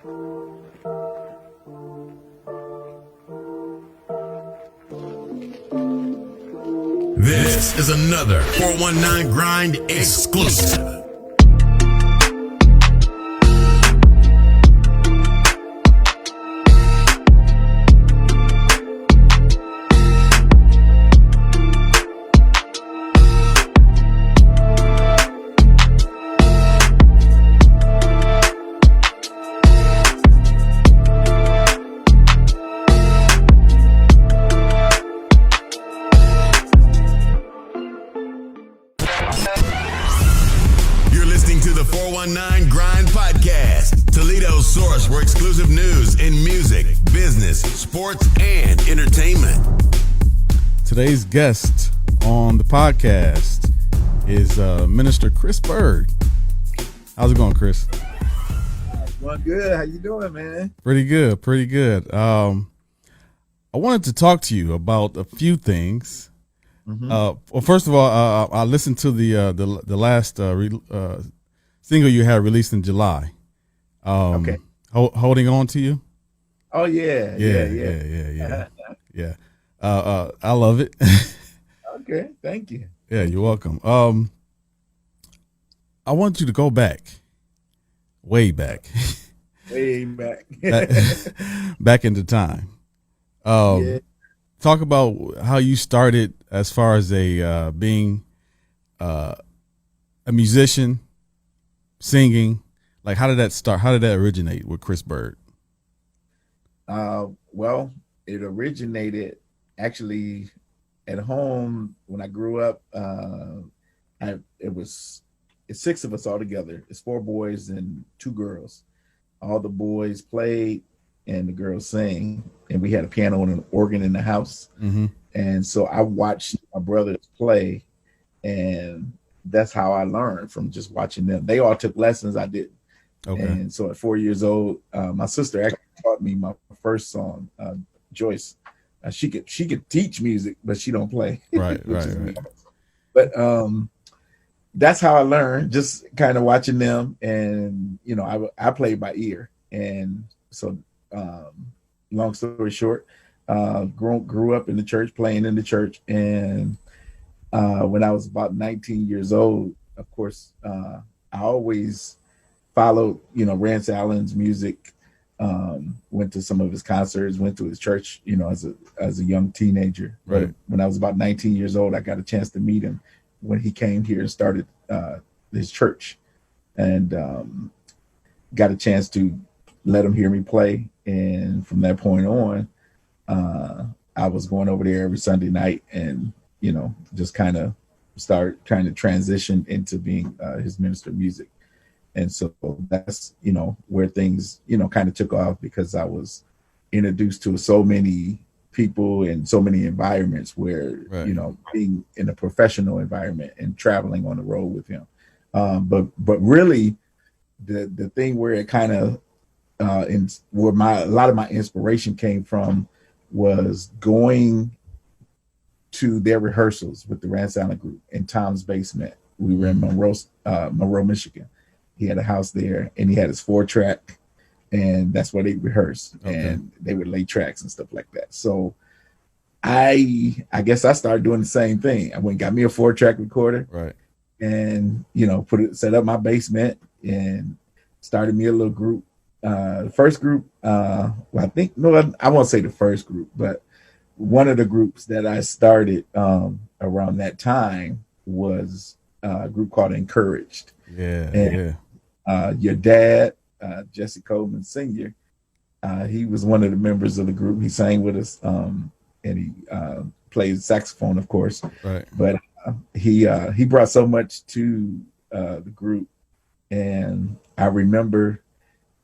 This is another 419 Grind exclusive. You're listening to the 419 Grind Podcast, Toledo's source for exclusive news in music, business, sports, and entertainment. Today's guest on the podcast is Minister Chris Byrd. How's it going, Chris? Well, good. How you doing, man? Pretty good, pretty good. I wanted to talk to you about a few things. Mm-hmm. Well, first of all, I listened to the last single you had released in July. Okay. Holding On to You. Oh yeah. Yeah. I love it. Okay. Thank you. Yeah, you're welcome. I want you to go back, way back, Way back. back into time. Yeah. Talk about how you started as far as being a musician, singing. Like, how did that start? How did that originate with Chris Byrd? Well, it originated actually at home when I grew up. It's six of us all together. It's four boys and two girls. All the boys played and the girls sang, and we had a piano and an organ in the house. Mm-hmm. And so I watched my brothers play, and that's how I learned, from just watching them. They all took lessons, I didn't. Okay. And so at 4 years old, my sister actually taught me my first song, Joyce. She could teach music, but she don't play. Right. But that's how I learned, just kind of watching them. And I played by ear. And so long story short, grew up in the church, playing in the church. And when I was about 19 years old, of course, I always followed, Rance Allen's music, went to some of his concerts, went to his church, as a young teenager. Right. But when I was about 19 years old, I got a chance to meet him when he came here and started his church, and got a chance to let him hear me play. And from that point on, I was going over there every Sunday night, and just kind of start trying to transition into being his minister of music. And so that's where things kind of took off, because I was introduced to so many people in so many environments where Right. Being in a professional environment and traveling on the road with him. But really the thing where it kind of where a lot of my inspiration came from was going to their rehearsals with the Rance Allen group in Tom's basement. We were in Monroe, Michigan. He had a house there, and he had his 4-track, and that's where they rehearsed. Okay. And they would lay tracks and stuff like that. So I guess I started doing the same thing. I went and got me a 4-track recorder, Right. and set up my basement and started me a little group. The first group, I won't say the first group, but one of the groups that I started around that time was a group called Encouraged. Yeah. Your dad, Jesse Coleman Sr., he was one of the members of the group. He sang with us, and he played saxophone, of course. Right. But he brought so much to the group, and I remember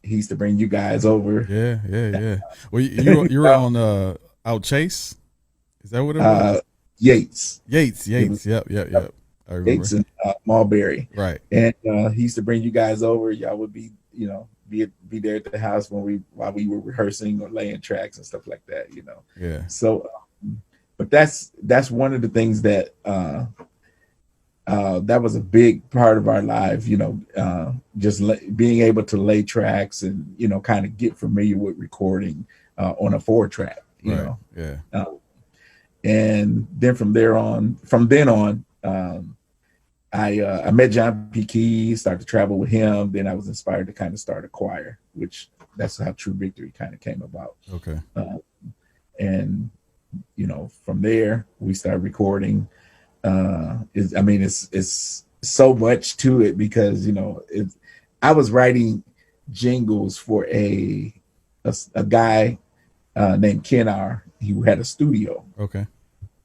he used to bring you guys over. Yeah. Well, you were on Out Chase. Is that what it was? Yates. Yep. I remember. Yates and Mulberry. Right. And he used to bring you guys over. Y'all would be, be there at the house while we were rehearsing or laying tracks and stuff like that. Yeah. So, but that's one of the things that that was a big part of our life, just being able to lay tracks and, kind of get familiar with recording on a 4-track, Right. Yeah. And then from then on, I met P Kee, started to travel with him. Then I was inspired to kind of start a choir, which that's how True Victory kind of came about. Okay. And from there we started recording. It's so much to it because I was writing jingles for a guy named Kenar who had a studio. Okay.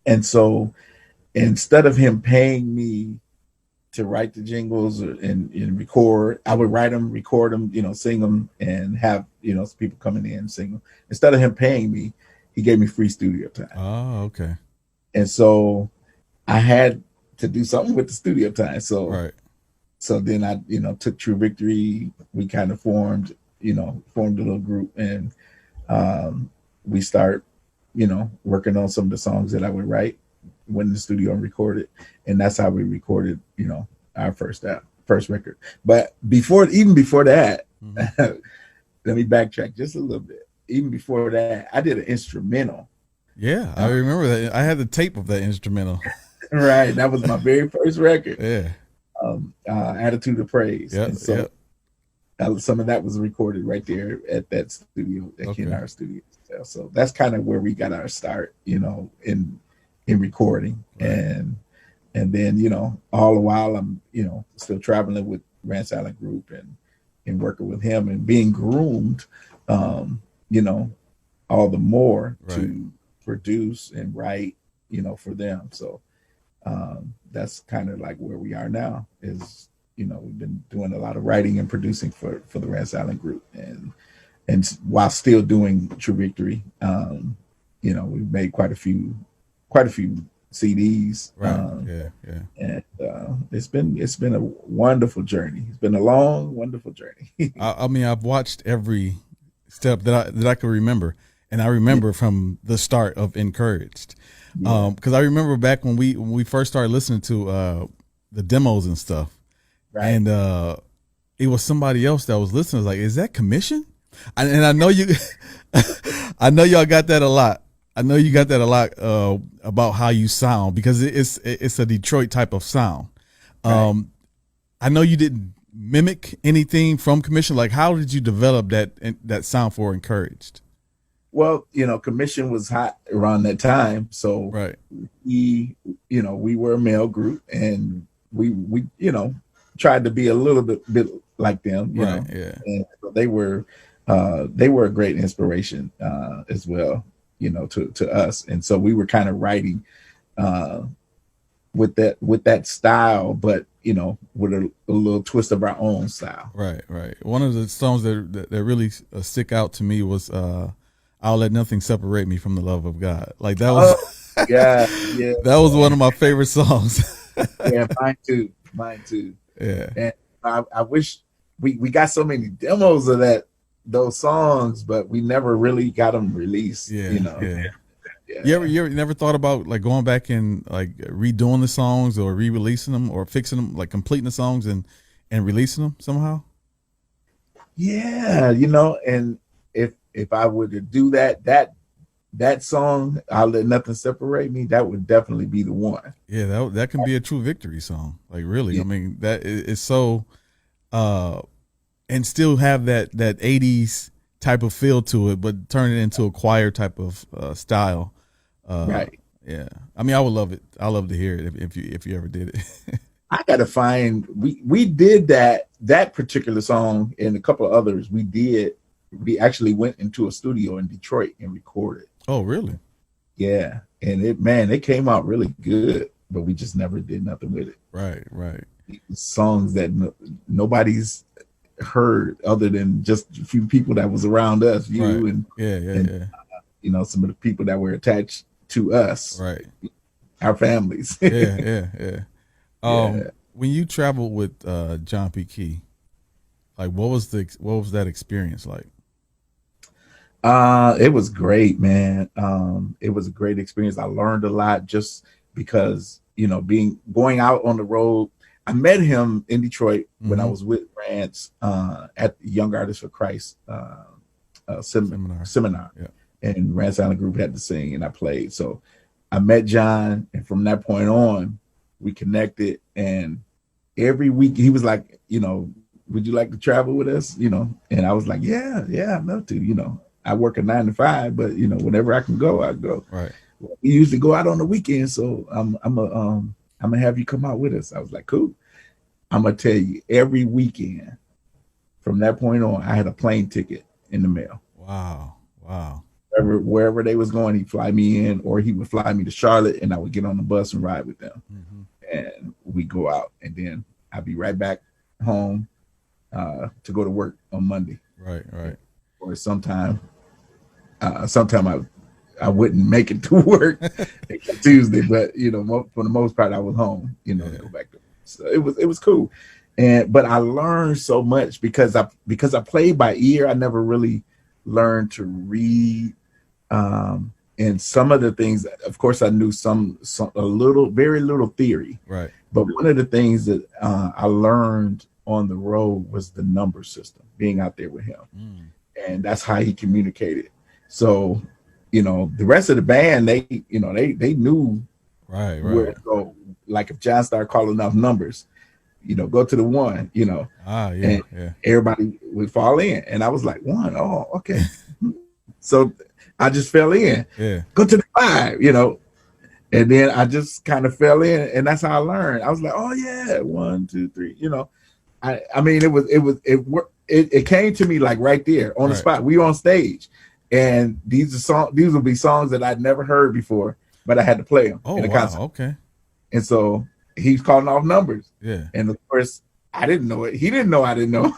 And so instead of him paying me to write the jingles and record, I would write them, record them, sing them, and have people coming in and sing them. Instead of him paying me, he gave me free studio time. Oh, okay. And so I had to do something with the studio time. So right. So then I took True Victory. We kind of formed a little group, and we start working on some of the songs that I would write, went in the studio and recorded, and that's how we recorded our first record. But even before that, let me backtrack just a little bit. Even before that, I did an instrumental. Yeah, I remember that. I had the tape of that instrumental. Right, that was my very first record. Yeah, Attitude of Praise. Yeah, and so some of that was recorded right there at that studio, at Kenar Studio. So that's kind of where we got our start, in recording. Right. And then all the while I'm still traveling with Rance Allen Group and working with him and being groomed, all the more to produce and write, for them. So that's kind of like where we are now. Is we've been doing a lot of writing and producing for the Rance Allen Group, and while still doing True Victory, we've made quite a few CDs. Right. And it's been a wonderful journey. It's been a long, wonderful journey. I mean, I've watched every step that I can remember, and I remember from the start of Encouraged, because I remember back when we first started listening to the demos and stuff, and it was somebody else that was listening. I was like, is that commission? And I know you, I know y'all got that a lot. I know you got that a lot about how you sound, because it's a Detroit type of sound. I know you didn't mimic anything from commission. Like, how did you develop that sound for Encouraged? Well, commission was hot around that time, so we were a male group, and we tried to be a little bit like them, you know. Yeah. And so they were a great inspiration as well, to us. And so we were kind of writing with that style, but with a little twist of our own style. Right. One of the songs that really stick out to me was "I'll Let Nothing Separate Me from the Love of God." Like that was, yeah, that was one of my favorite songs. Yeah, mine too. Yeah, and I wish we got so many demos of those songs, but we never really got them released. Yeah. You ever never thought about like going back and like redoing the songs or re-releasing them or fixing them, like completing the songs and releasing them somehow? Yeah, and if I were to do that song, "I'll Let Nothing Separate Me," that would definitely be the one. Yeah, that can be a True Victory song. Like really, I mean that is so, and still have that 80s type of feel to it, but turn it into a choir type of style. Right. Yeah. I mean, I would love it. I love to hear it if you ever did it. I gotta find. We did that particular song and a couple of others. We actually went into a studio in Detroit and recorded. Oh, really? Yeah, and it came out really good, but we just never did nothing with it. Right. Songs that nobody's heard other than just a few people that was around us, and some of the people that were attached to us, right? Our families. Yeah. When you traveled with P Kee, like what was that experience like? It was great, man. It was a great experience. I learned a lot just because going out on the road. I met him in Detroit when I Mhm. was with Rance at the Young Artists for Christ seminar. Yeah. And Rance Allen group had to sing, and I played. So I met John, and from that point on, we connected. And every week he was like, would you like to travel with us? And I was like, yeah, I'd love to. I work a 9 to 5, but whenever I can go, I go. Right. We usually go out on the weekends, so I'm gonna have you come out with us. I was like, cool. I'm gonna tell you, every weekend from that point on, I had a plane ticket in the mail. Wow. Wherever they was going, he'd fly me in, or he would fly me to Charlotte, and I would get on the bus and ride with them. Mm-hmm. And we go out, and then I'd be right back home to go to work on Monday. Right. Or sometime I wouldn't make it to work Tuesday, but for the most part I was home, to go back to work. So it was cool. But I learned so much because I played by ear. I never really learned to read. And some of the things, of course, I knew very little theory. Right. But one of the things that I learned on the road was the number system, being out there with him. And that's how he communicated. So, the rest of the band, they knew right where to go. Like if John started calling off numbers, go to the 1, and everybody would fall in. And I was like, 1, oh, okay. So I just fell in. Yeah. Go to the 5, and then I just kind of fell in, and that's how I learned. I was like, oh yeah, 1, 2, 3, I mean, it came to me like right there on the spot. We were on stage, and these will be songs that I'd never heard before, but I had to play them in the concert. Okay. And so he's calling off numbers. Yeah. And of course, I didn't know it. He didn't know I didn't know.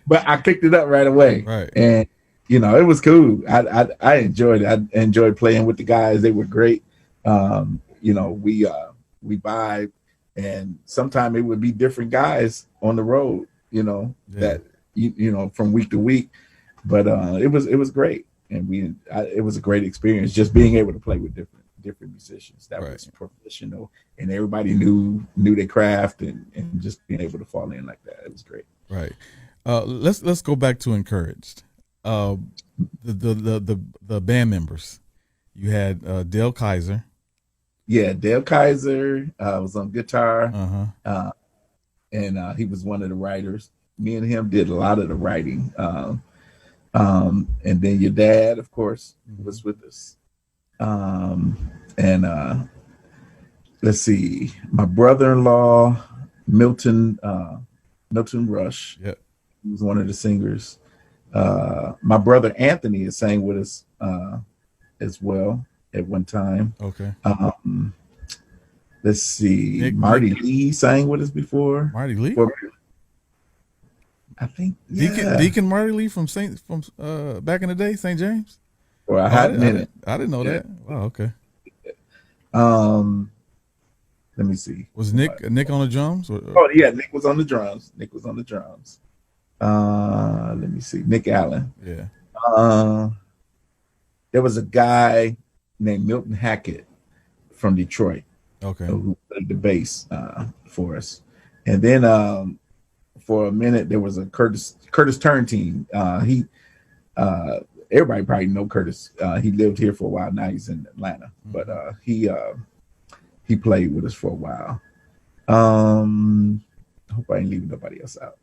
But I picked it up right away. Right. And it was cool. I enjoyed it. I enjoyed playing with the guys. They were great. We vibe, and sometimes it would be different guys on the road, that from week to week. But it was great, and it was a great experience just being able to play with different musicians that was professional, and everybody knew their craft, and just being able to fall in like that, it was great. Right. Let's go back to Encouraged. The band members. You had Dale Kaiser. Yeah, Dale Kaiser was on guitar. Uh-huh. And he was one of the writers. Me and him did a lot of the writing. And then your dad, of course, was with us. Let's see, my brother-in-law, Milton Rush. Yeah. He was one of the singers. My brother Anthony has sang with us as well at one time. Okay. Let's see, Marty Lee sang with us before. Marty Lee? I think Deacon Marty Lee from back in the day, St. James? For a hot minute. I didn't know that. Wow, okay. Let me see. Was Nick on the drums? Oh yeah, Nick was on the drums. Let me see. Nick Allen. Yeah. There was a guy named Milton Hackett from Detroit. Okay. Who played the bass for us. And then for a minute there was a Curtis Turntine. Everybody probably know Curtis. He lived here for a while. Now he's in Atlanta. But he played with us for a while. I hope I ain't leaving nobody else out.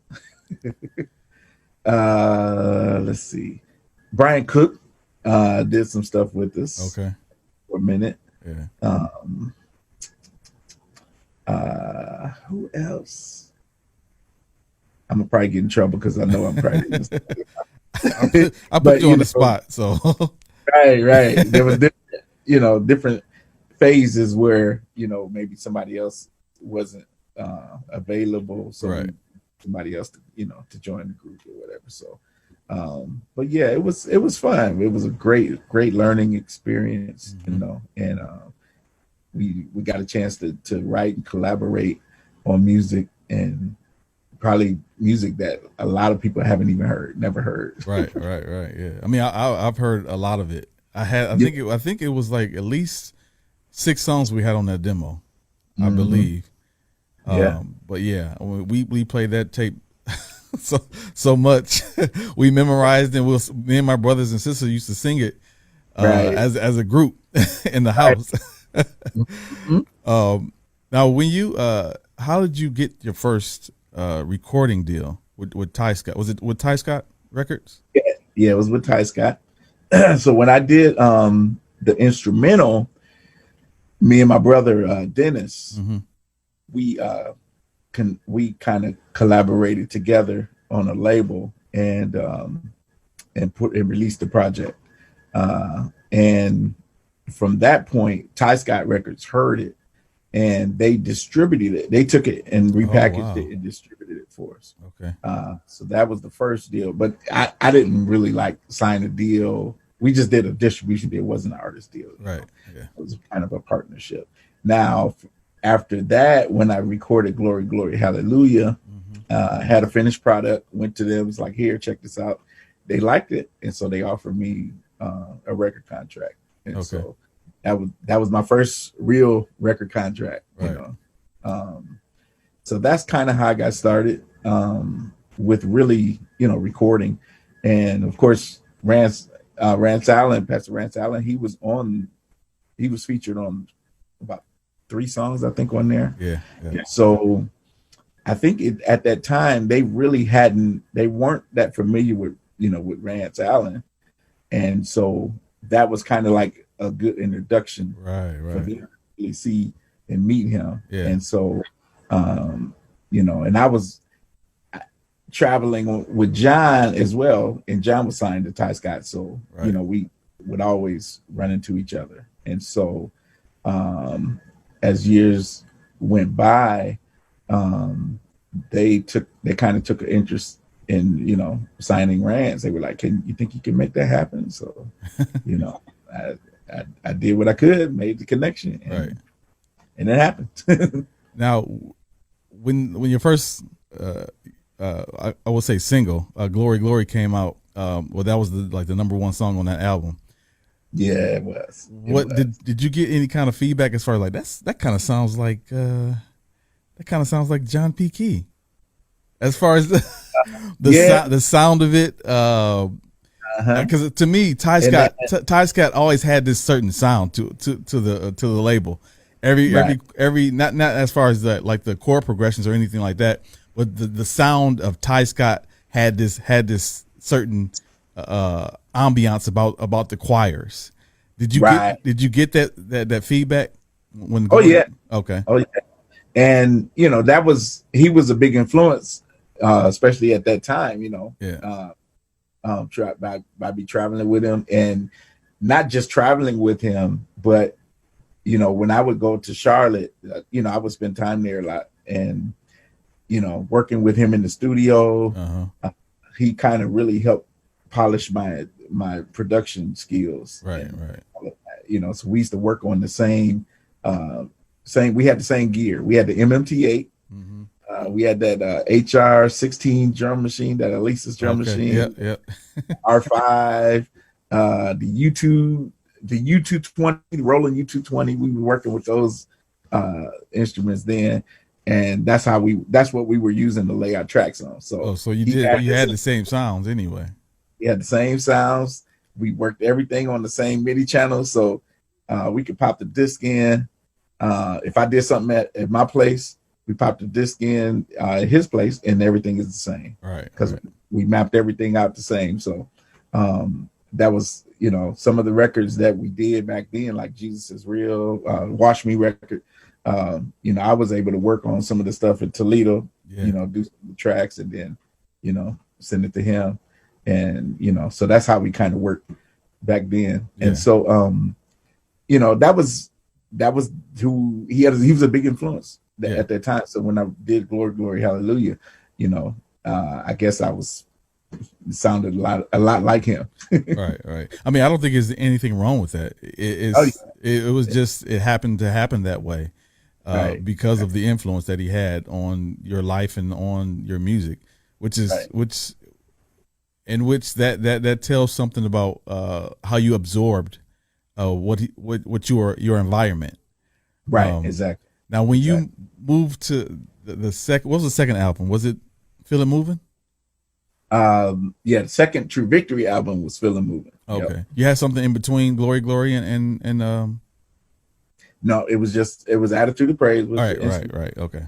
Let's see. Brian Cook did some stuff with us. Okay. For a minute. Yeah. Who else? I'm gonna probably get in trouble because I know I'm probably. I put you on the spot, so. Right. There was different phases where maybe somebody else wasn't available, so somebody else to join the group or whatever. So, but yeah, it was fun. It was a great learning experience, and we got a chance to write and collaborate on music, and probably music that a lot of people haven't even never heard. Right. Yeah. I mean, I've heard a lot of it. I think it was like at least 6 songs we had on that demo, I Mm-hmm. believe. Yeah. But yeah, we played that tape so much. We memorized, and me and my brothers and sisters used to sing it Right. as a group in the Right. house. Mm-hmm. Now, when you how did you get your first recording deal with Ty Scott? Was it with Ty Scott Records? Yeah, it was with Ty Scott. So when I did the instrumental, me and my brother Dennis, Mm-hmm. we kind of collaborated together on a label and released the project. And from that point, Ty Scott Records heard it and they distributed it. They took it and repackaged it and distributed it for us. Okay. So that was the first deal, but I didn't really like sign a deal. We just did a distribution deal. It wasn't an artist deal. Right. Yeah. It was kind of a partnership. Now, after that, when I recorded Glory, Glory, Hallelujah, had a finished product, went to them, was like, here, check this out. They liked it. And so they offered me a record contract. And so that was my first real record contract, right. You know. So that's kind of how I got started with really, recording. And of course, Rance Allen, Pastor Rance Allen, he was featured on about 3 songs, I think, on there. Yeah. So I think at that time they weren't that familiar with Rance Allen, and so that was kind of like a good introduction, right, for them to really see and meet him. Yeah. And so, and I was traveling with John as well, and John was signed to Ty Scott, so we would always run into each other. And so, as years went by, they kind of took an interest in signing Rance. They were like, you think you can make that happen? So, I did what I could, made the connection, and it happened. Now, when your first I would say single, Glory, Glory came out, that was the number 1 song on that album. Yeah, it was. Did you get any kind of feedback as far as that kind of sounds like John P Kee, as far as the sound of it, because to me Ty Scott always had this certain sound to the label. Every not as far as the chord progressions or anything like that, but the sound of Ty Scott had this certain ambiance about the choirs. Did you get that feedback when? Yeah. Okay. Oh yeah. And he was a big influence, especially at that time. By be traveling with him, and not just traveling with him, but when I would go to Charlotte, I would spend time there a lot, and working with him in the studio. He kind of really helped polish my production skills. Right. So we used to work on the same. We had the same gear. We had the MMT8. We had that HR16 drum machine, that Elisa's drum machine. Yep. R5, the U220, the Roland U220. We were working with those instruments then, and that's what we were using to lay our tracks on. So you had the same sounds anyway. We had the same sounds. We worked everything on the same MIDI channel, so we could pop the disc in. If I did something at my place, we popped the disc in at his place, and everything is the same. Right. Because we mapped everything out the same. So that was, some of the records that we did back then, like Jesus Is Real, Wash Me record. I was able to work on some of the stuff in Toledo, do some of the tracks, and then, send it to him. And, so that's how we kind of worked back then. Yeah. And so, that was who he was a big influence at that time. So when I did Glory, Glory, Hallelujah, I guess sounded a lot like him. Right. I mean, I don't think there's anything wrong with that. It was just, it happened to happen that way because of the influence that he had on your life and on your music, which that tells something about how you absorbed your environment. Right. Exactly. Now, when you moved to the second, what was the second album? Was it Feel It Moving? Yeah, the second True Victory album was Feel It Moving. Okay. Yep. You had something in between Glory, Glory, and No, it was Attitude of Praise was the right. Okay.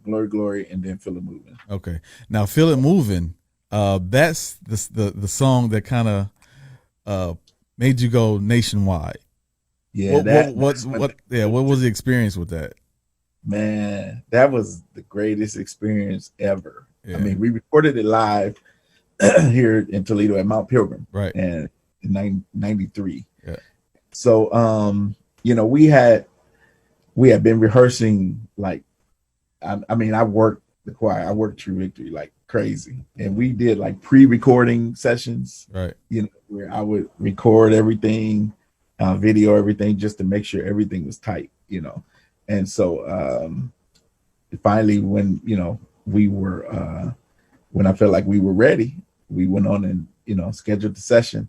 Glory, Glory, and then Feel It Moving. Okay. Now, Feel It Moving, that's the song that kind of made you go nationwide. Yeah, what was the experience with that? Man, that was the greatest experience ever. Yeah. I mean, we recorded it live here in Toledo at Mount Pilgrim, right? And in '93. Yeah. So, we had been rehearsing like, I mean, I worked the choir, I worked True Victory like crazy, and we did like pre-recording sessions, right? Where I would record everything, video everything, just to make sure everything was tight, And so, finally, when we were, when I felt like we were ready, we went on and scheduled the session.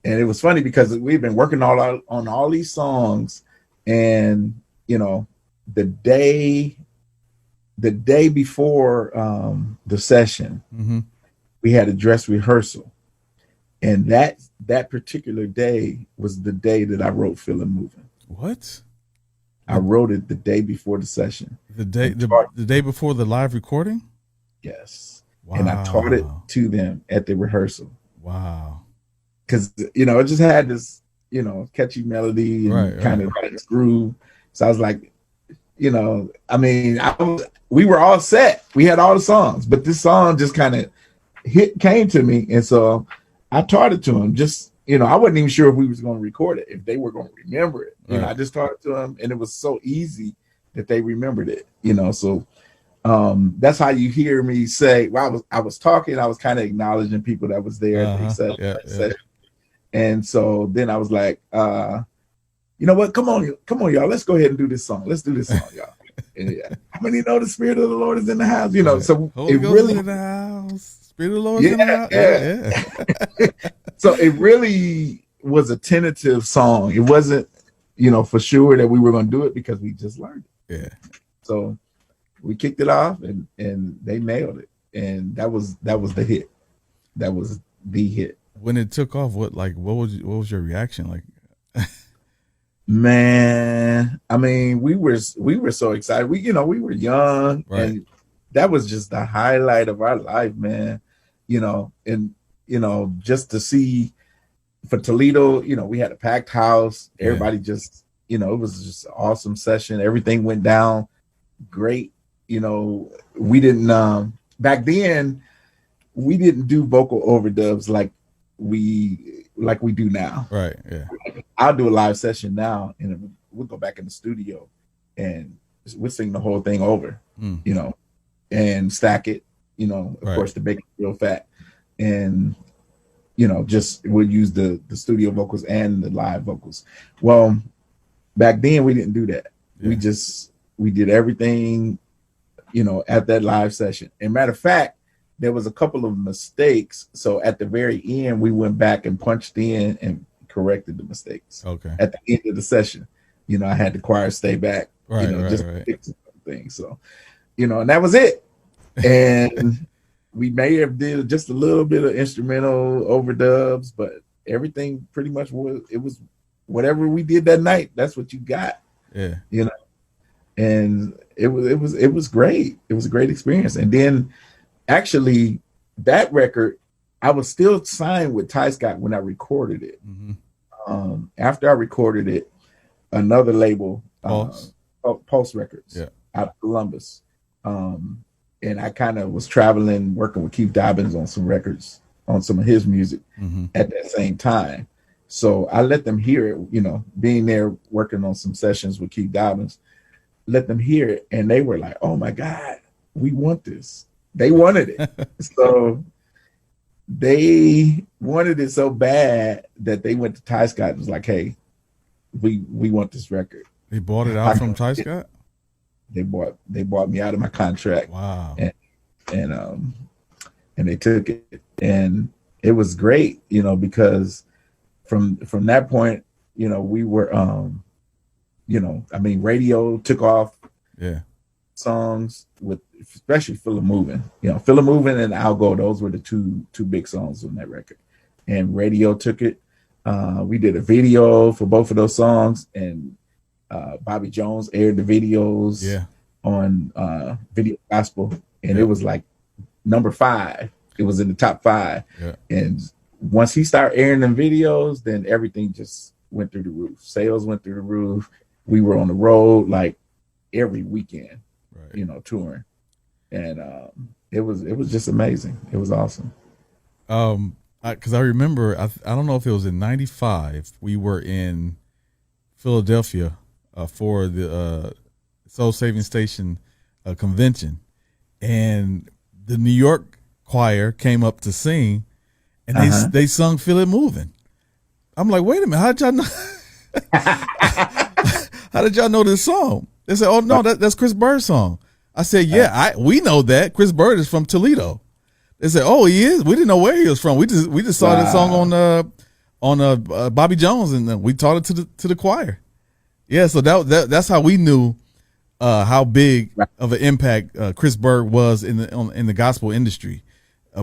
And it was funny because we've been working on all these songs, and the day before the session, mm-hmm. we had a dress rehearsal, and that particular day was the day that I wrote "Feel It Moving." What? I wrote it the day before the session. The day before the live recording? Yes. Wow. And I taught it to them at the rehearsal. Wow. Because, it just had this, catchy melody and kind of this groove. So I was like, I mean, we were all set. We had all the songs, but this song just kind of came to me. And so I taught it to them. Just, I wasn't even sure if we was going to record it, if they were going to remember it. I just taught it to them, and it was so easy that they remembered it, So that's how you hear me say, well, I was talking, I was kind of acknowledging people that was there at the session. And so then I was like, you know what? Come on, y'all. Let's go ahead and do this song. Let's do this song, y'all. And how many know the Spirit of the Lord is in the house? So Holy it Ghost really in the house. Spirit of the Lord is in the house. So it really was a tentative song. It wasn't, for sure that we were going to do it because we just learned it. Yeah. So we kicked it off, and they nailed it, and that was the hit. That was the hit. When it took off, what was your reaction like? Man, I mean, we were so excited. We were young, and that was just the highlight of our life, man. And just to see for Toledo, we had a packed house. Everybody just, it was just an awesome session. Everything went down great. We didn't back then, we didn't do vocal overdubs like we do now. Right. Yeah. I'll do a live session now, and we'll go back in the studio and we'll sing the whole thing over, and stack it, of course, to make it real fat. And, just we'll use the studio vocals and the live vocals. Well, back then we didn't do that. Yeah. We did everything, at that live session. And matter of fact, there was a couple of mistakes. So at the very end, we went back and punched in and corrected the mistakes. Okay. At the end of the session, I had the choir stay back, just fix things. So, and that was it. And we may have did just a little bit of instrumental overdubs, but everything pretty much was whatever we did that night. That's what you got. Yeah. And it was great. It was a great experience. And then actually that record, I was still signed with Ty Scott when I recorded it. Mm-hmm. After I recorded it, another label, Pulse Records, out of Columbus. And I kind of was traveling, working with Keith Dobbins on some records, on some of his music at that same time. So I let them hear it, being there working on some sessions with Keith Dobbins, let them hear it. And they were like, oh my God, we want this. They wanted it. So they wanted it so bad that they went to Ty Scott and was like, hey, we want this record. They bought it out from Ty Scott? They bought me out of my contract. Wow. And they took it, and it was great, because from that point, we were I mean, radio took off Yeah. songs with, especially Feel It Moving. Feel It Moving and I'll Go, those were the two big songs on that record. And radio took it. We did a video for both of those songs, and Bobby Jones aired the videos on Video Gospel, and it was like number 5. It was in the top 5. Yeah. And once he started airing them videos, then everything just went through the roof. Sales went through the roof. We were on the road like every weekend, touring, and it was just amazing. It was awesome. Because I remember, I don't know if it was in '95. We were in Philadelphia for the Soul Saving Station convention, and the New York choir came up to sing, and they sung "Feel It Moving." I'm like, wait a minute, how did y'all know? How did y'all know this song? They said, "Oh no, that's Chris Byrd's song." I said, "Yeah, we know that. Chris Byrd is from Toledo." They said, "Oh, he is." We didn't know where he was from. We just saw that song on Bobby Jones, and then we taught it to the choir. Yeah, so that's how we knew how big of an impact Chris Byrd was in the gospel industry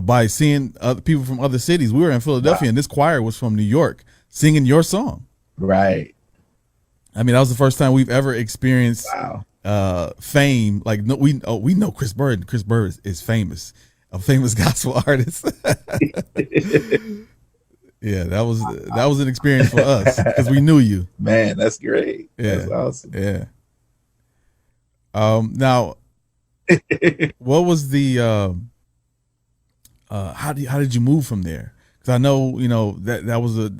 by seeing other people from other cities. We were in Philadelphia, and this choir was from New York singing your song. Right. I mean, that was the first time we've ever experienced fame. Like, no, we know Chris Byrd. Chris Byrd is famous, a famous gospel artist. Yeah, that was an experience for us because we knew you. Man, that's great. Yeah, that's awesome. Yeah. Now, what was the how did you move from there? Because I know that was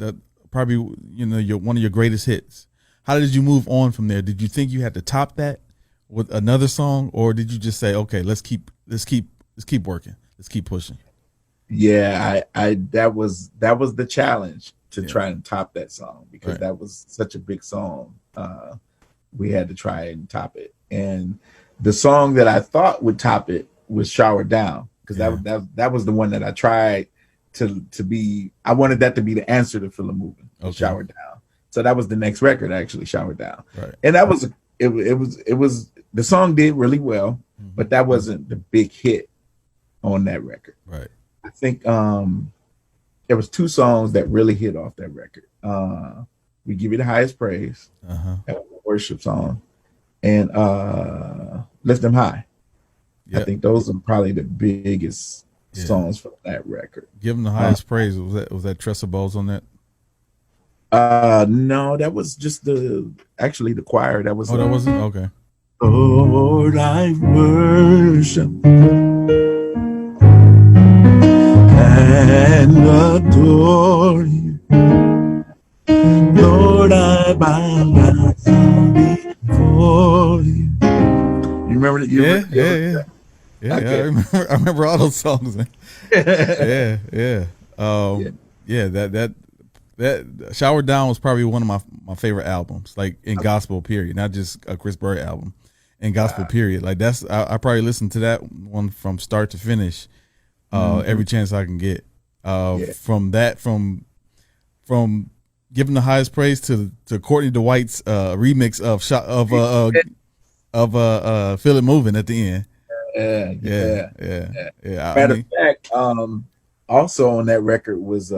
probably one of your greatest hits. How did you move on from there? Did you think you had to top that with another song, or did you just say, okay, let's keep working, let's keep pushing? Yeah, I that was the challenge to try and top that song, because that was such a big song. We had to try and top it, and the song that I thought would top it was "Shower Down," because that was the one that I tried to be. I wanted that to be the answer to "Feel It Moving," "Shower Down." So that was the next record, actually, "Shower Down," and that was it was the song did really well, but that wasn't the big hit on that record. Right. I think there was 2 songs that really hit off that record. "We Give You the Highest Praise," that was a worship song, and "Lift Them High." Yep. I think those are probably the biggest songs from that record. "Give Them the Highest Praise." Was that Tressa Bowles on that? No, that was just the choir. That was. Oh, that wasn't? Okay. Lord, I worship and adore you. Lord, I bow down before you. You remember that? Yeah. I remember all those songs. Yeah. That "Shower Down" was probably one of my favorite albums, like in gospel period, not just a Chris Byrd album, in gospel period. Like I probably listened to that one from start to finish, every chance I can get. From "Giving the Highest Praise" to Courtney DeWhite's remix of "Feel It Moving" at the end. Yeah. Matter of fact, also on that record was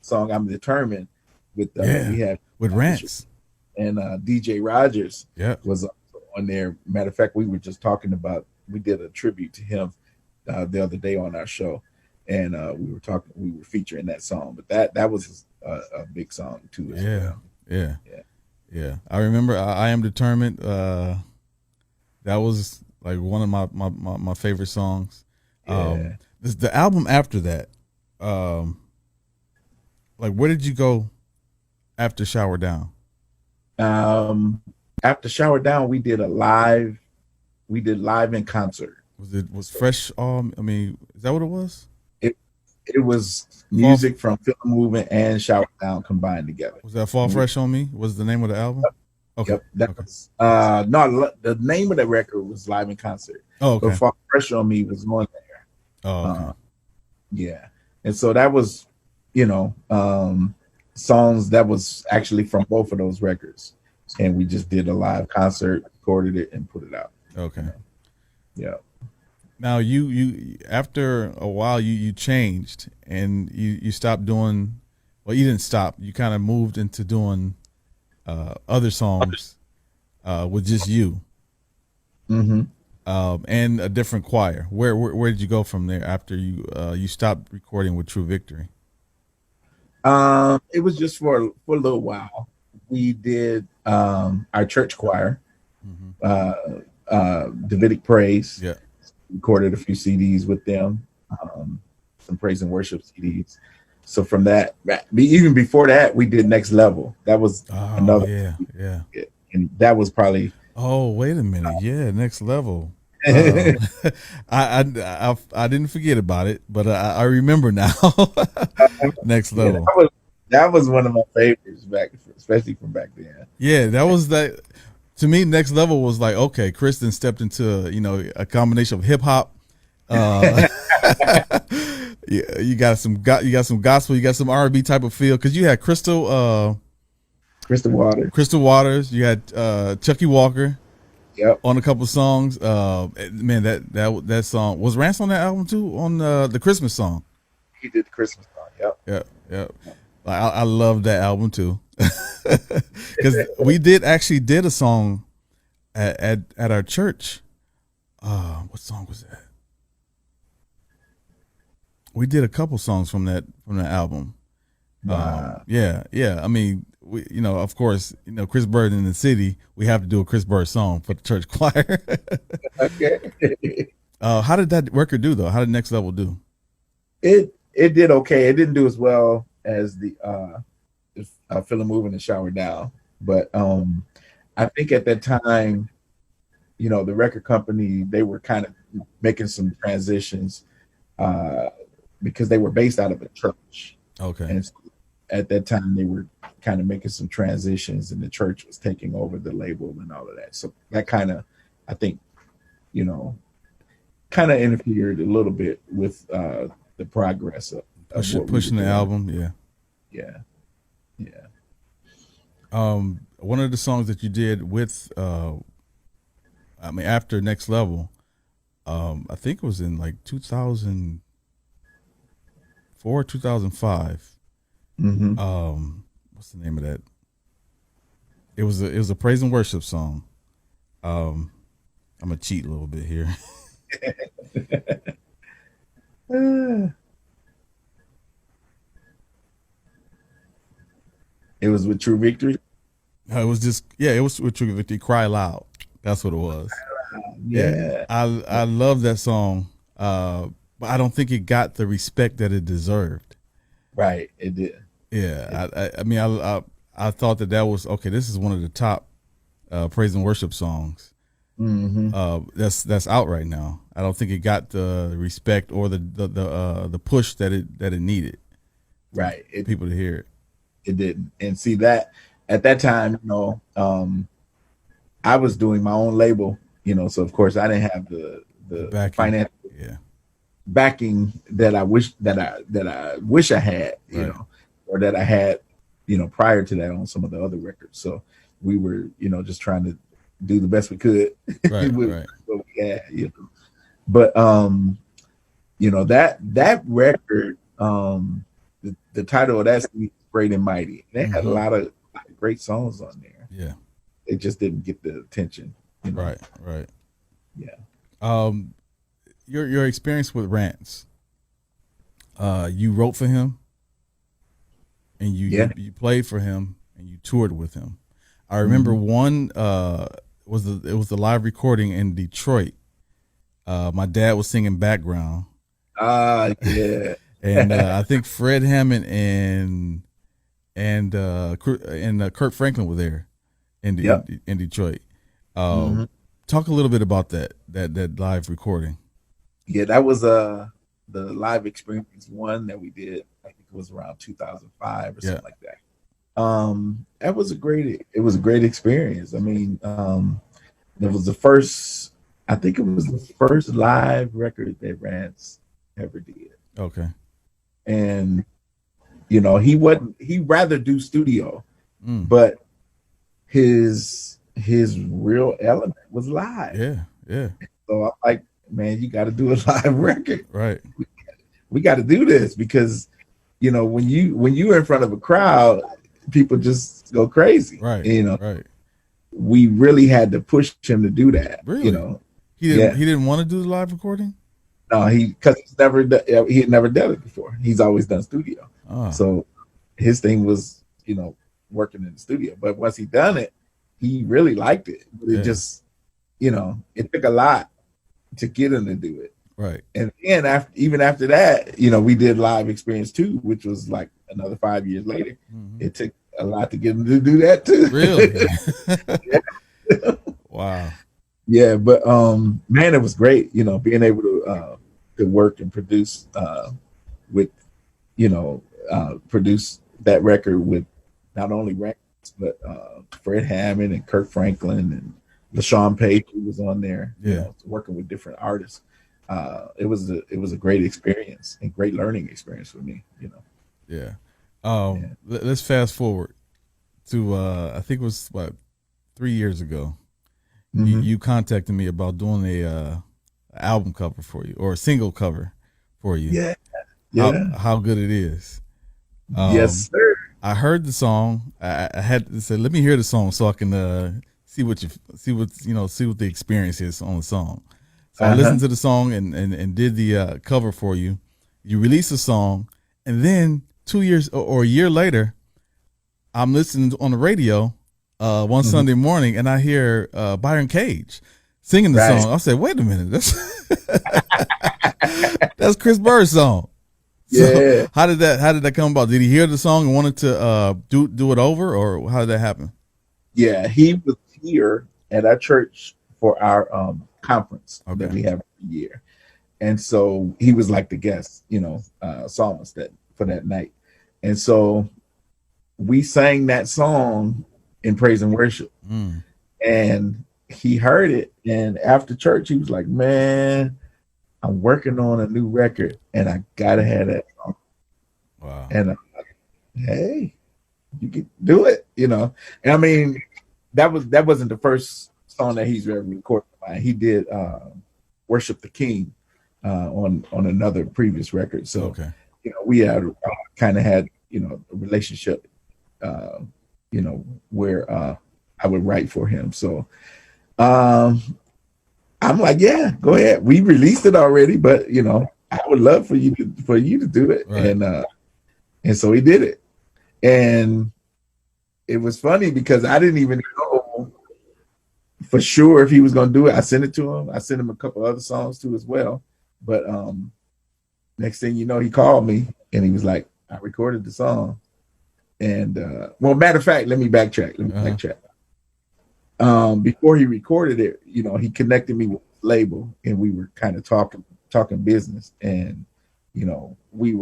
song "I'm Determined" with we had with Rance and DJ Rogers. Was on there. Matter of fact, we were just talking about, we did a tribute to him the other day on our show, and we were featuring that song. But that was a big song too. As well. Yeah. I remember "I Am Determined." That was like one of my favorite songs. The album after that. Like, where did you go after "Shower Down"? After "Shower Down," we did live in concert. Was Fresh? I mean, is that what it was? It was music from "Feel It Moving" and "Shower Down" combined together. Was that "Fall Fresh on Me"? Was the name of the album? Okay. Yep, was, no, the name of the record was live in concert. Oh, okay. But "Fall Fresh on Me" was on there. Oh, okay. Yeah, and so that was, songs that was actually from both of those records. and we just did a live concert, recorded it, and put it out. Okay. Yeah. Now you after a while you changed and you stopped doing. Well, you didn't stop. You kind of moved into doing other songs with just you. Mm-hmm. And a different choir. Where did you go from there after you stopped recording with True Victory? It was just for a little while. We did our church choir, Davidic Praise. Yeah. Recorded a few CDs with them, some praise and worship CDs. So from that, even before that, we did Next Level. That was another. Yeah. And that was probably. Oh, wait a minute. Yeah, Next Level. I didn't forget about it, but I remember now. Next Level. Yeah, that was one of my favorites especially from back then. Yeah, that was that. To me, Next Level was like, okay, Kristen stepped into a combination of hip hop. Yeah, you got some gospel, you got some R&B type of feel because you had Crystal Waters, you had Chucky Walker. Yep. On a couple songs. Man, that song was Rance on that album too, on the Christmas song. He did the Christmas song. Yep. Yep. I love that album too. Because we did a song at our church. What song was that? We did a couple songs from that album. Wow. Yeah. I mean, we, of course, Chris Byrd in the city. We have to do a Chris Byrd song for the church choir. Okay. How did that record do though? How did Next Level do? It did okay. It didn't do as well as the Feel a Move in the Shower Now, but I think at that time, the record company, they were kind of making some transitions because they were based out of a church. Okay. And at that time, they were kind of making some transitions, and the church was taking over the label and all of that. So that kind of, I think, kind of interfered a little bit with the progress of pushing the album. Yeah. One of the songs that you did with, after Next Level, I think it was in like 2004, 2005. Mm-hmm. What's the name of that? It was a praise and worship song. I'm gonna cheat a little bit here. It was with True Victory. It was with True Victory. Cry Loud. That's what it was. Yeah. I love that song, but I don't think it got the respect that it deserved. Right, it did. Yeah, I thought that was okay. This is one of the top praise and worship songs. Mm-hmm. That's out right now. I don't think it got the respect or the push that it needed. Right, people to hear it. It didn't. And see that at that time, I was doing my own label, so of course I didn't have the financial backing that I wish I had, or that I had, prior to that on some of the other records. So we were, just trying to do the best we could with what we had, But that record, the title of that is Great and Mighty. They had a lot of great songs on there. Yeah. It just didn't get the attention. Right. Yeah. Your experience with Rance, you wrote for him, and you played for him, and you toured with him. I remember one was the live recording in Detroit. My dad was singing background. Yeah. And I think Fred Hammond and Kirk Franklin were there in Detroit. Talk a little bit about that live recording. Yeah, that was the live experience one that we did. I think it was around 2005 or something like that. That was a great experience. I mean, it was the first live record that Rance ever did. Okay. And he'd rather do studio, but his real element was live. Yeah. Yeah. So I'm like, man, you got to do a live record. Right. We got to do this because when you're in front of a crowd, people just go crazy. Right. Right. We really had to push him to do that. Really? He Yeah. didn't want to do the live recording? No, he had never done it before. He's always done studio. So his thing was, working in the studio. But once he done it, he really liked it. But it just, it took a lot to get him to do it. Right. And then after that, we did Live Experience 2, which was like another 5 years later. Mm-hmm. It took a lot to get him to do that too. Really? Wow. Yeah, but man, it was great, being able to work and produce with, produce that record with not only Rance, but Fred Hammond and Kirk Franklin and LaShawn Page, who was on there. Yeah, working with different artists. It was a great experience and great learning experience for me. Yeah. Let's fast forward to I think it was 3 years ago. Mm-hmm. You contacted me about doing a album cover for you, or a single cover for you. Yeah. How good it is. Yes, sir. I heard the song. I had to say, let me hear the song so I can see what the experience is on the song. So I listened to the song and did the cover for you. You released the song, and then 2 years or a year later, I'm listening on the radio one Sunday morning, and I hear Byron Cage singing the song. I said, "Wait a minute, that's Chris Byrd's song." So yeah. How did that come about? Did he hear the song and wanted to do it over, or how did that happen? Yeah, he was here at our church for our conference that we have every year, and so he was like the guest, psalmist for that night, and so we sang that song in praise and worship, and he heard it, and after church he was like, "Man, I'm working on a new record, and I gotta have that song." Wow! And I'm like, "Hey, you can do it," And I mean, that wasn't the first song that he's ever recorded. He did "Worship the King" on another previous record. So, we had kind of had a relationship, where I would write for him. So, I'm like, yeah, go ahead. We released it already, but I would love for you to do it. Right. And so he did it. And it was funny because I didn't even know for sure if he was going to do it. I sent it to him. I sent him a couple other songs too as well. But next thing you know, he called me and he was like, "I recorded the song." And matter of fact, let me backtrack. Before he recorded it, he connected me with the label, and we were kind of talking business, and we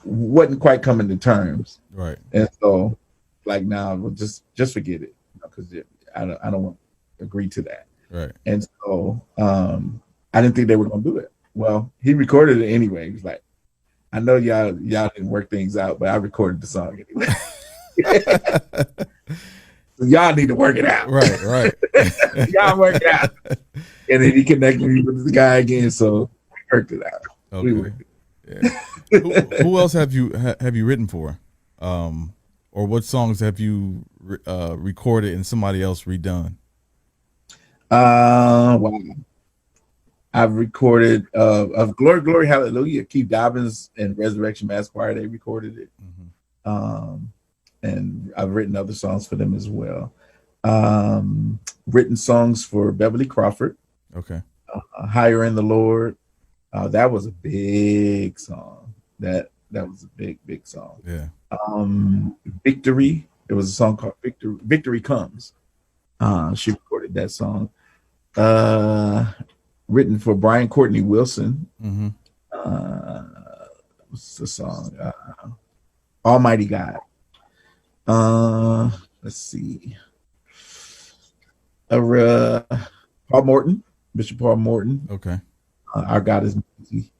wasn't quite coming to terms, right? And so, like, now we'll just forget it, because I don't want to agree to that, right? And so I didn't think they were going to do it. Well, he recorded it anyway. He was like, "I know y'all didn't work things out, but I recorded the song anyway." So y'all need to work it out. Right. Y'all work it out. And then he connected me with the guy again, so we worked it out. Okay. We worked it. Yeah. Who else have you written for? Or what songs have you recorded and somebody else redone? Wow. I've recorded of Glory, Glory, Hallelujah. Keith Dobbins and Resurrection Mass Choir, they recorded it. Mm-hmm. And I've written other songs for them as well. Written songs for Beverly Crawford. Okay. Higher in the Lord. That was a big song. That was a big song. Yeah. Victory. There was a song called Victory. Victory Comes. She recorded that song. Written for Brian Courtney Wilson. Mm-hmm. What's the song? Almighty God. Let's see. Paul Morton, Bishop Paul Morton. Okay. Our God is Mighty.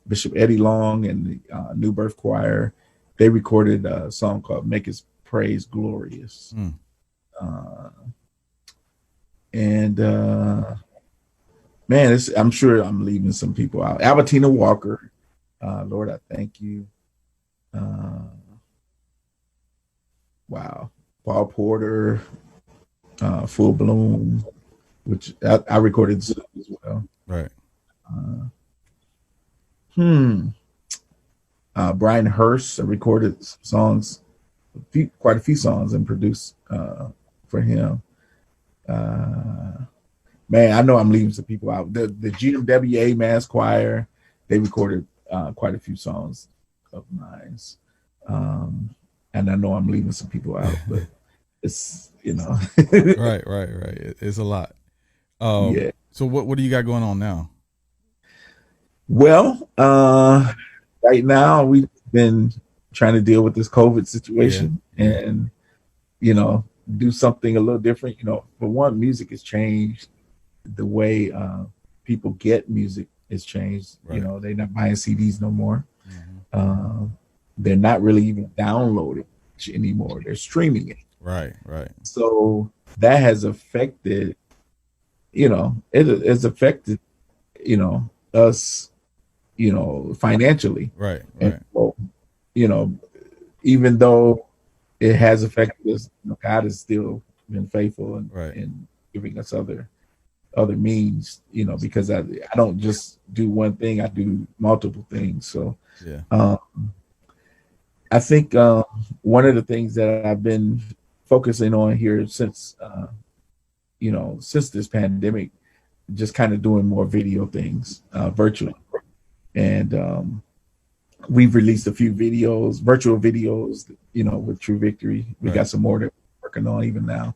Bishop Eddie Long and the New Birth Choir. They recorded a song called "Make His Praise Glorious. Mm. And man, I'm sure I'm leaving some people out. Albertina Walker, Lord, I thank you. Wow. Paul Porter, Full Bloom, which I recorded as well. Right. Brian Hurst, I recorded some songs, quite a few songs, and produced for him. Man, I know I'm leaving some people out. The GMWA Mass Choir, they recorded quite a few songs of mine. And I know I'm leaving some people out, but it's, Right. It's a lot. Yeah. So what do you got going on now? Well, right now we've been trying to deal with this COVID situation and, do something a little different. For one, music has changed. The way people get music has changed. Right. They're not buying CDs no more. They're not really even downloading anymore. They're streaming it. Right. So that has affected, it has affected, us, financially. Right. And so, even though it has affected us, God has still been faithful and giving us other means, because I don't just do one thing, I do multiple things. So I think one of the things that I've been focusing on here since this pandemic, just kind of doing more video things virtually. And we've released a few virtual videos, with True Victory. We got some more that we're working on even now.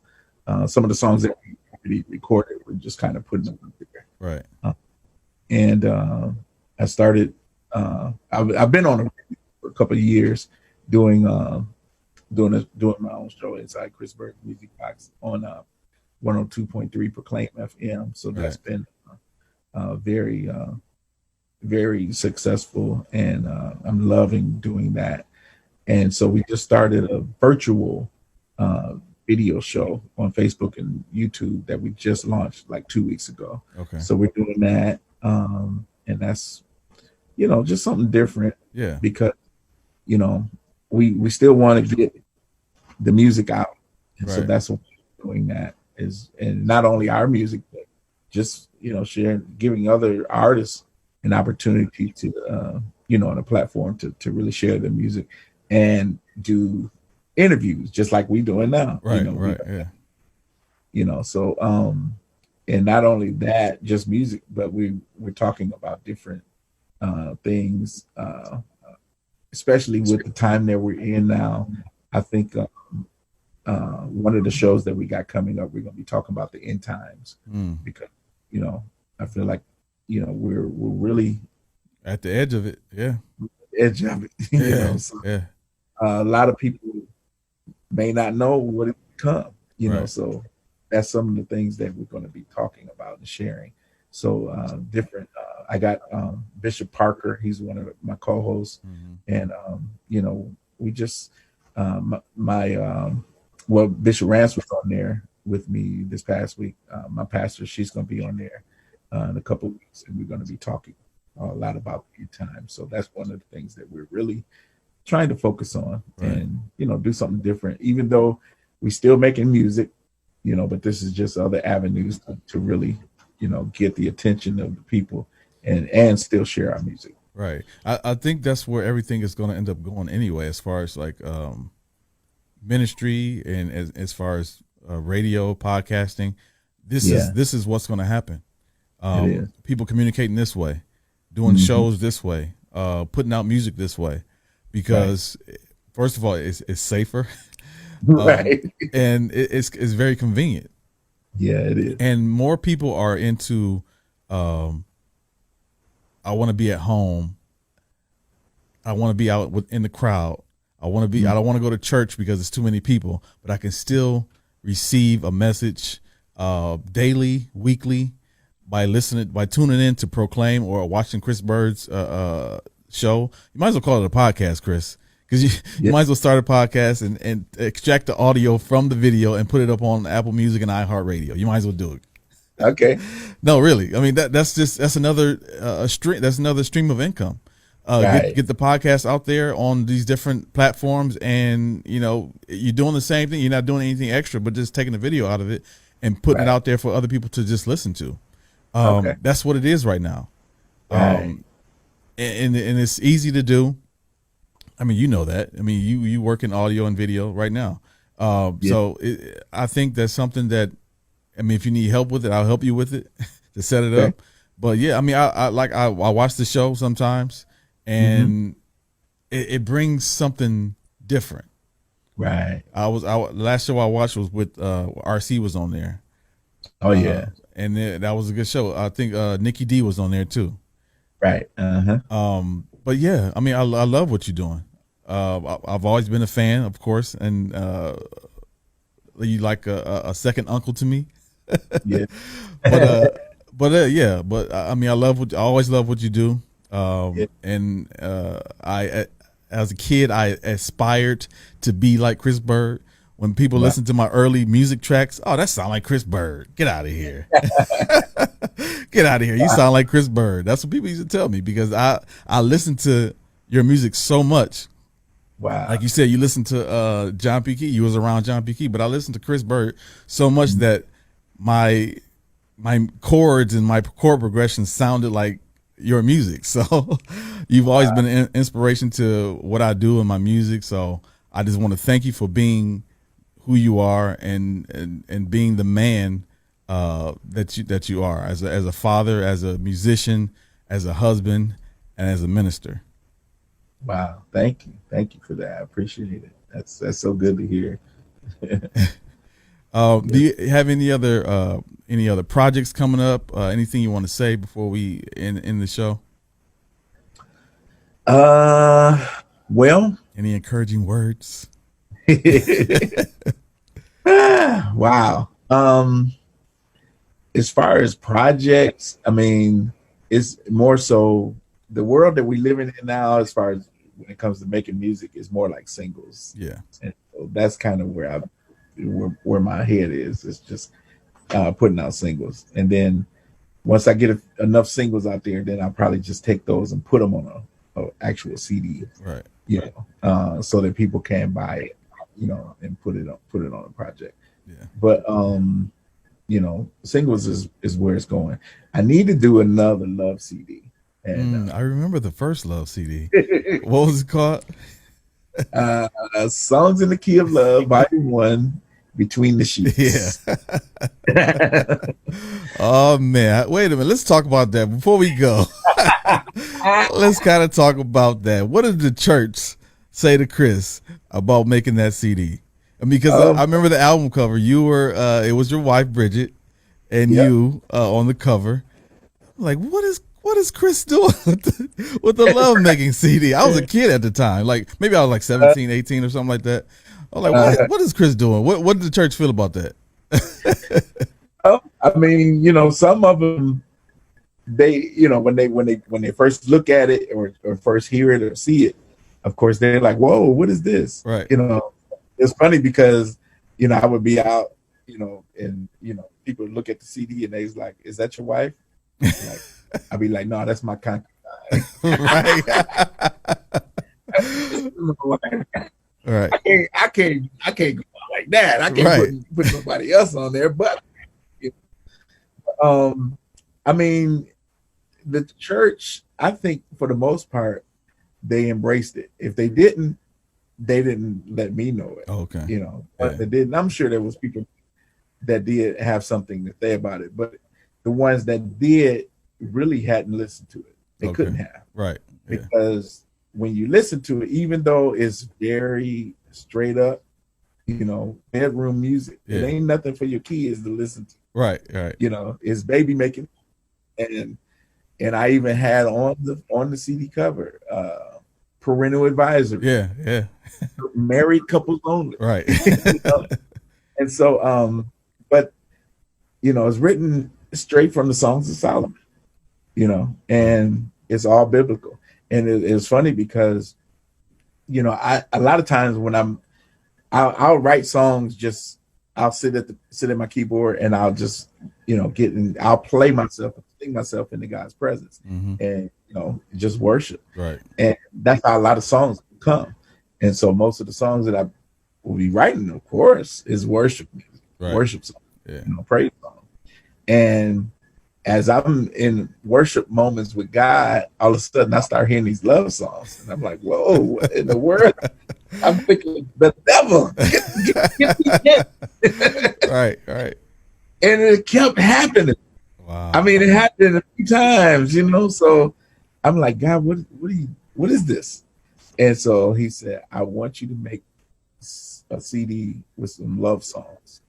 Some of the songs that we already recorded, we're just kind of putting them out there. Right. And I started, I've been on it for a couple of years doing my own show inside Chris Byrd Music Box on 102.3 Proclaim FM. So that's been very, very successful, and I'm loving doing that. And so we just started a virtual video show on Facebook and YouTube that we just launched like 2 weeks ago. Okay. So we're doing that, and that's just something different. Yeah. Because we still want to get the music out, and so that's what we're doing. That is, and not only our music, but just sharing, giving other artists an opportunity to on a platform to really share their music and do interviews just like we doing now. Right. So and not only that, just music, but we're talking about different things, especially with the time that we're in now. I think one of the shows that we got coming up, we're going to be talking about the end times, because I feel like we're really at the edge of it. Yeah. Edge of it. So, a lot of people may not know what it become. So that's some of the things that we're going to be talking about and sharing. So different. I got Bishop Parker. He's one of my co-hosts, and we just Bishop Rance was on there with me this past week. My pastor, she's going to be on there in a couple of weeks, and we're going to be talking a lot about your time. So that's one of the things that we're really trying to focus on, and do something different. Even though we still making music, but this is just other avenues to really, get the attention of the people and still share our music. Right. I think that's where everything is going to end up going anyway, as far as like ministry and as far as radio, podcasting. This is what's going to happen. People communicating this way, doing shows this way, putting out music this way, because first of all, it's safer, and it's very convenient. Yeah, it is. And more people are into, I want to be at home. I want to be out in the crowd. I want to be. I don't want to go to church because it's too many people, but I can still receive a message daily, weekly, by tuning in to Proclaim or watching Chris Byrd's show. You might as well call it a podcast, Chris, because you might as well start a podcast and extract the audio from the video and put it up on Apple Music and iHeartRadio. You might as well do it. Okay. No, really. I mean, that's another stream. That's another stream of income. Right. Get the podcast out there on these different platforms, and you're doing the same thing. You're not doing anything extra, but just taking the video out of it and putting it out there for other people to just listen to. That's what it is right now. Right. And it's easy to do. I mean, you know that. I mean, you work in audio and video right now. So I think that's something that, I mean, if you need help with it, I'll help you with it to set it up. But yeah, I mean, I watch the show sometimes, and it brings something different. Right. Last show I watched was with RC was on there. Oh yeah. And that was a good show. I think Nikki D was on there too. Right. But yeah, I mean, I love what you're doing. I've always been a fan, of course, and you like a second uncle to me. Yeah. But I mean, I always love what you do. And I, as a kid, I aspired to be like Chris Byrd. When people listen to my early music tracks, oh, that sound like Chris Byrd. Get out of here. Get out of here. You sound like Chris Byrd. That's what people used to tell me, because I listened to your music so much. Wow. Like you said, you listened to John P. Kee. You was around John P. Kee, but I listened to Chris Byrd so much that my chords and my chord progression sounded like your music. So you've always been an inspiration to what I do in my music. So I just want to thank you for being who you are and being the man that you are as a father, as a musician, as a husband, and as a minister. Wow. Thank you for that. I appreciate it. That's so good to hear. Do you have any other projects coming up? Anything you want to say before we end the show? Well, any encouraging words? Wow. As far as projects, I mean, it's more so the world that we live in now, as far as when it comes to making music, is more like singles. Yeah. And so that's kind of where my head is. It's just putting out singles. And then once I get enough singles out there, then I'll probably just take those and put them on a actual CD. Right. So that people can buy it, and put it on a project. Yeah. But singles is where it's going. I need to do another Love CD. And I remember the first Love CD. What was it called? Songs in the Key of Love, Volume 1, Between the Sheets. Yeah. Oh man, wait a minute. Let's talk about that before we go. Let's kind of talk about that. What did the church say to Chris about making that CD? Because I remember the album cover. You were it was your wife Bridget, and you on the cover. Like, what is Chris doing with the love making CD? I was a kid at the time. Like, maybe I was like 17, 18 or something like that. I was like, what is Chris doing? What did the church feel about that? I mean, some of them, they, when they first look at it or first hear it or see it, of course they're like, whoa, what is this? Right. It's funny because, I would be out, and, people look at the CD and they's like, is that your wife? Like, I'd be like, no, that's my concubine. Right. Right. I can't go out like that. I can't put somebody else on there. But I mean, the church, I think for the most part, they embraced it. If they didn't, they didn't let me know it. Okay. But they didn't. I'm sure there was people that did have something to say about it, but the ones that did really hadn't listened to it. They couldn't have. Right. Yeah. Because when you listen to it, even though it's very straight up, bedroom music, it ain't nothing for your kids to listen to. Right. It's baby making, and I even had on the CD cover, parental advisory. Yeah. Married couples only. Right. And so, but it's written straight from the Songs of Solomon, and it's all biblical. And it's funny because you know, a lot of times when I'll write songs, just I'll sit at my keyboard and I'll just, you know, I'll play myself, sing myself into God's presence, Mm-hmm. and you know, just worship. Right. And that's how a lot of songs come. And so most of the songs that I will be writing, of course, is worship music, Right. worship songs, Yeah. you know, praise songs. And as I'm in worship moments with God, all of a sudden I start hearing these love songs, and I'm like, "Whoa, what in the world?" I'm thinking, "The devil, get." Right. Right. And it kept happening. Wow. I mean, it happened a few times, you know. So I'm like, "God, what is this?" And so He said, "I want you to make a CD with some love songs,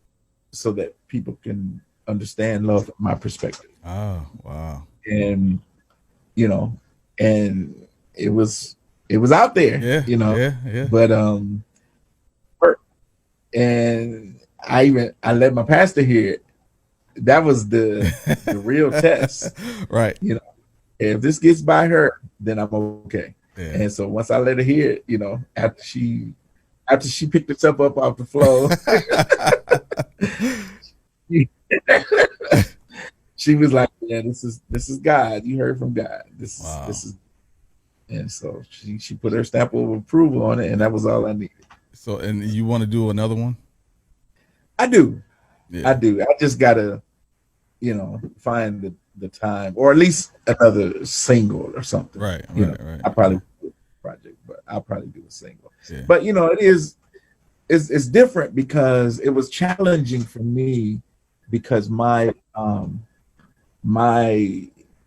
so that people can understand love from my perspective." Oh, wow. And you know, and it was out there, Yeah. you know. Yeah. But and I let my pastor hear it. That was the real test. Right. You know, if this gets by her, then I'm okay. Yeah. And so once I let her hear it, you know, after she picked herself up off the floor, she was like, "Yeah, this is God. You heard from God. This is." And so she put her stamp of approval on it, and that was all I needed. So, and you want to do another one? I do. Yeah. I do. I just gotta, you know, find the time, or at least another single or something. Right. Right. I probably do a project, but I'll probably do a single. Yeah. But you know, it's different because it was challenging for me, because my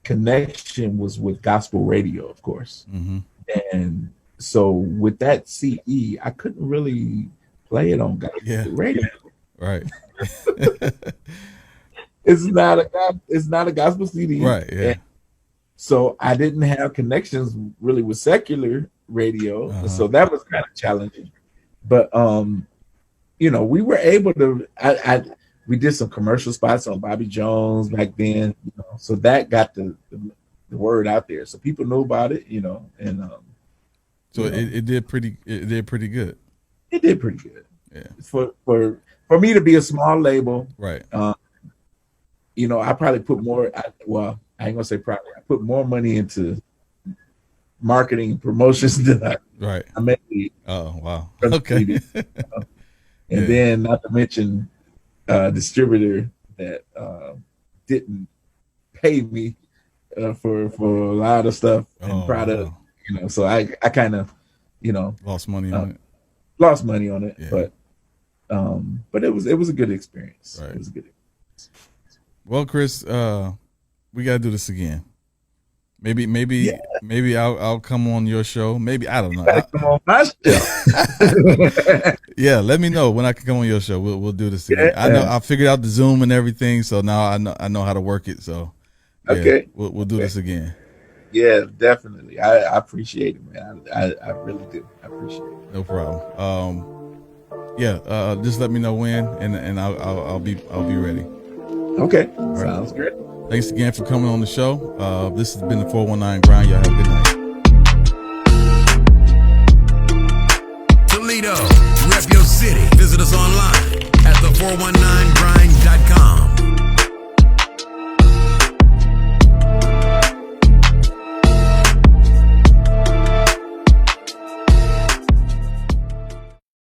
connection was with gospel radio, of course. Mm-hmm. And so with that CE, I couldn't really play it on gospel radio. Right. It's not a gospel CD. Right. Yeah. And so I didn't have connections really with secular radio. Uh-huh. So that was kind of challenging. But you know, we were able to we did some commercial spots on Bobby Jones back then, you know, so that got the word out there. So people knew about it, you know, and so it did pretty good. It did pretty good. Yeah. For me to be a small label, right. You know, I probably put more, I ain't gonna say probably, I put more money into marketing and promotions than I made. Oh, wow. Okay. And then not to mention distributor that didn't pay me for a lot of stuff and product, you know, so I kind of, you know, lost money on it. Yeah. But it was a good experience. Right. It was a good experience. Well, Chris, we gotta do this again. Maybe I'll come on your show. Maybe, I don't know. Come on my show. Yeah, let me know when I can come on your show. We'll do this again. I know I figured out the Zoom and everything, so now I know how to work it. So okay, we'll do this again. Yeah, definitely. I appreciate it, man. I really do. I appreciate it. No problem. Just let me know when, and I'll be ready. Okay, sounds great. Thanks again for coming on the show. This has been the 419 Grind. Y'all have a good night. Toledo, rep your city. Visit us online at the419grind.com.